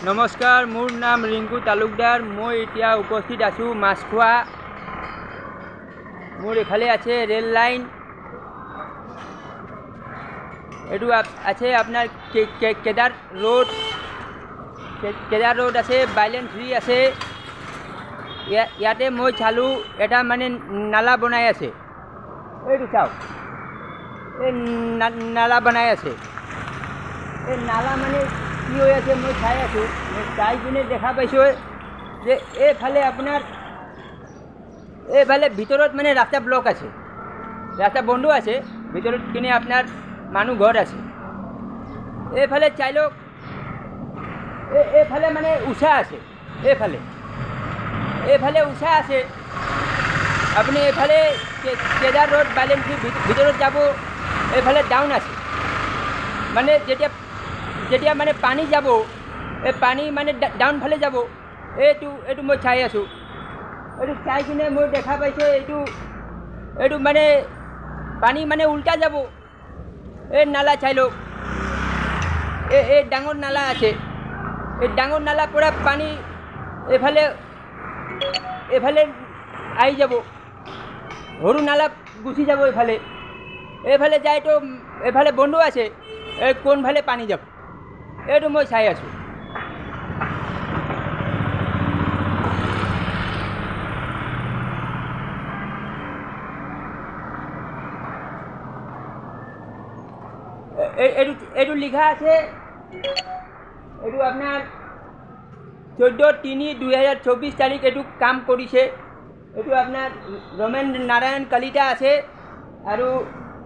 নমস্কাৰ, মোৰ নাম ৰিংকু তালুকদাৰ। মই এতিয়া উপস্থিত আছোঁ মাছখোৱা। মোৰ এফালে আছে ৰেল লাইন, এইটো আছে আপোনাৰ কেদাৰ ৰোড আছে, বাইলেন 3 আছে। ইয়াতে মই চালোঁ এটা মানে নালা বনাই আছে। এইটো চাওক, এই নালা বনাই আছে। এই নালা মানে কি হৈ আছে মই চাই আছোঁ। মই চাই কিনে দেখা পাইছোঁ যে এইফালে আপোনাৰ এইফালে ভিতৰত মানে ৰাস্তা ব্লক আছে, ৰাস্তা বন্ধ আছে। ভিতৰত কিনে আপোনাৰ মানুহ ঘৰ আছে। এইফালে চাই লওক, এইফালে মানে উষা আছে। এইফালে উষা আছে। আপুনি এইফালে কেদাৰ ৰোড বাইলেন 3 ভিতৰত যাব, এইফালে ডাউন আছে। মানে যেতিয়া মানে পানী যাব, এই পানী মানে ডাউন ফালে যাব। এইটো মই চাই আছোঁ। এইটো চাই কিনে মই দেখা পাইছোঁ এইটো মানে পানী মানে উল্টা যাব। এই নালা চাই লওক, এই ডাঙৰ নালা আছে। এই ডাঙৰ নালাৰ পৰা পানী এইফালে আহি যাব, সৰু নালা গুচি যাব। এইফালে যায়তো এইফালে বন্ধ আছে। এই কোনফালে পানী যাব, এইটো মই চাই আছোঁ। এইটো লিখা আছে, এইটো আপোনাৰ 14/3/2024 তাৰিখ এইটো কাম কৰিছে। এইটো আপোনাৰ ৰমেন নাৰায়ণ কলিতা আছে, আৰু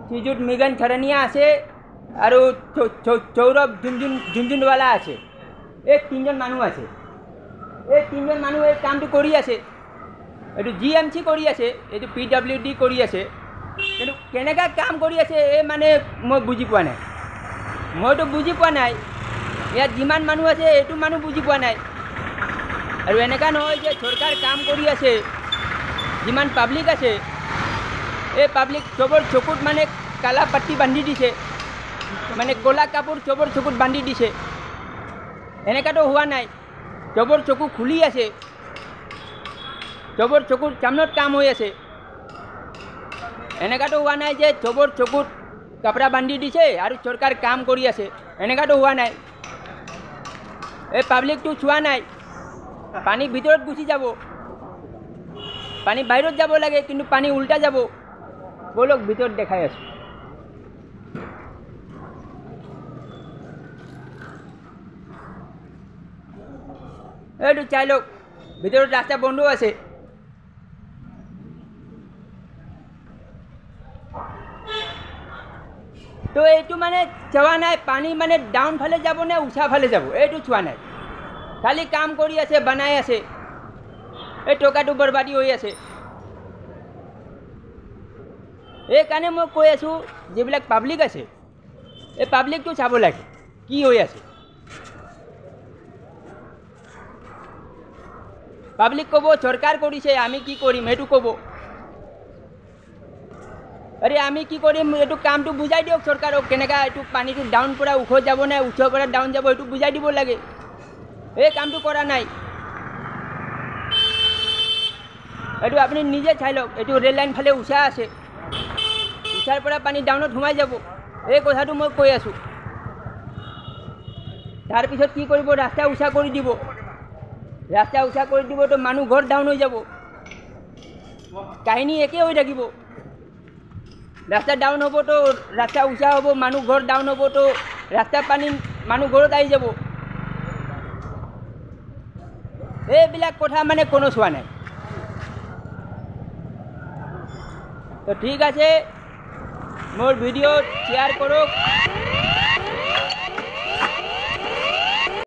শ্ৰীযুত মৃগন চৰণীয়া আছে, আৰু সৌৰভ ঝুনঝুনৱালা আছে। এই 3জন মানুহ আছে। এই 3জন মানুহ এই কামটো কৰি আছে। এইটো GMC কৰি আছে, এইটো PWD কৰি আছে। কিন্তু কেনেকৈ কাম কৰি আছে এই মানে মই বুজি পোৱা নাই। মইতো বুজি পোৱা নাই। ইয়াত যিমান মানুহ আছে এইটো মানুহ বুজি পোৱা নাই। আৰু এনেকুৱা নহয় যে চৰকাৰ কাম কৰি আছে, যিমান পাব্লিক আছে এই পাব্লিক চবৰ চকুত মানে কালা পাট্টি বান্ধি দিছে, মানে ক'লা কাপোৰ চবৰ চকুত বান্ধি দিছে। এনেকুৱাতো হোৱা নাই। চবৰ চকু খুলি আছে, চবৰ চকুৰ সামনত কাম হৈ আছে। এনেকুৱাতো হোৱা নাই যে চবৰ চকুত কাপড়া বান্ধি দিছে আৰু চৰকাৰ কাম কৰি আছে। এনেকুৱাতো হোৱা নাই। এই পাব্লিকটো চোৱা নাই। পানী ভিতৰত গুচি যাব, পানী বাহিৰত যাব লাগে, কিন্তু পানী উল্টা যাব। বলক ভিতৰত দেখাই আছোঁ। এইটো চাই লওক, ভিতৰত ৰাস্তা বন্ধ আছে। তো এইটো মানে চোৱা নাই পানী মানে ডাউন ফালে যাব নে উষা ফালে যাব, এইটো চোৱা নাই। খালি কাম কৰি আছে, বনাই আছে। এই টকাটো বৰবাদি হৈ আছে। এইকাৰণে মই কৈ আছোঁ, যিবিলাক পাব্লিক আছে এই পাব্লিকটো চাব লাগে কি হৈ আছে। পাব্লিক ক'ব চৰকাৰ কৰিছে, আমি কি কৰিম সেইটো ক'ব। আৰে আমি কি কৰিম, এইটো কামটো বুজাই দিয়ক চৰকাৰক। কেনেকৈ এইটো পানীটো ডাউন পৰা ওখ যাব নে ওচৰ পৰা ডাউন যাব, এইটো বুজাই দিব লাগে। এই কামটো কৰা নাই। এইটো আপুনি নিজে চাই লওক। এইটো ৰেল লাইন ফালে উষা আছে, উষাৰ পৰা পানী ডাউনত সোমাই যাব। এই কথাটো মই কৈ আছোঁ। তাৰপিছত কি কৰিব, ৰাস্তা উষা কৰি দিব। ৰাস্তা উষা কৰি দিব তো মানুহ ঘৰ ডাউন হৈ যাব। কাহিনী একে হৈ থাকিব। ৰাস্তা ডাউন হ'ব তো ৰাস্তা উষা হ'ব, মানুহ ঘৰ ডাউন হ'ব তো ৰাস্তা পানী মানুহ ঘৰত আহি যাব। এইবিলাক কথা মানে কোনো চোৱা নাই। তো ঠিক আছে, মোৰ ভিডিঅ' শ্বেয়াৰ কৰক।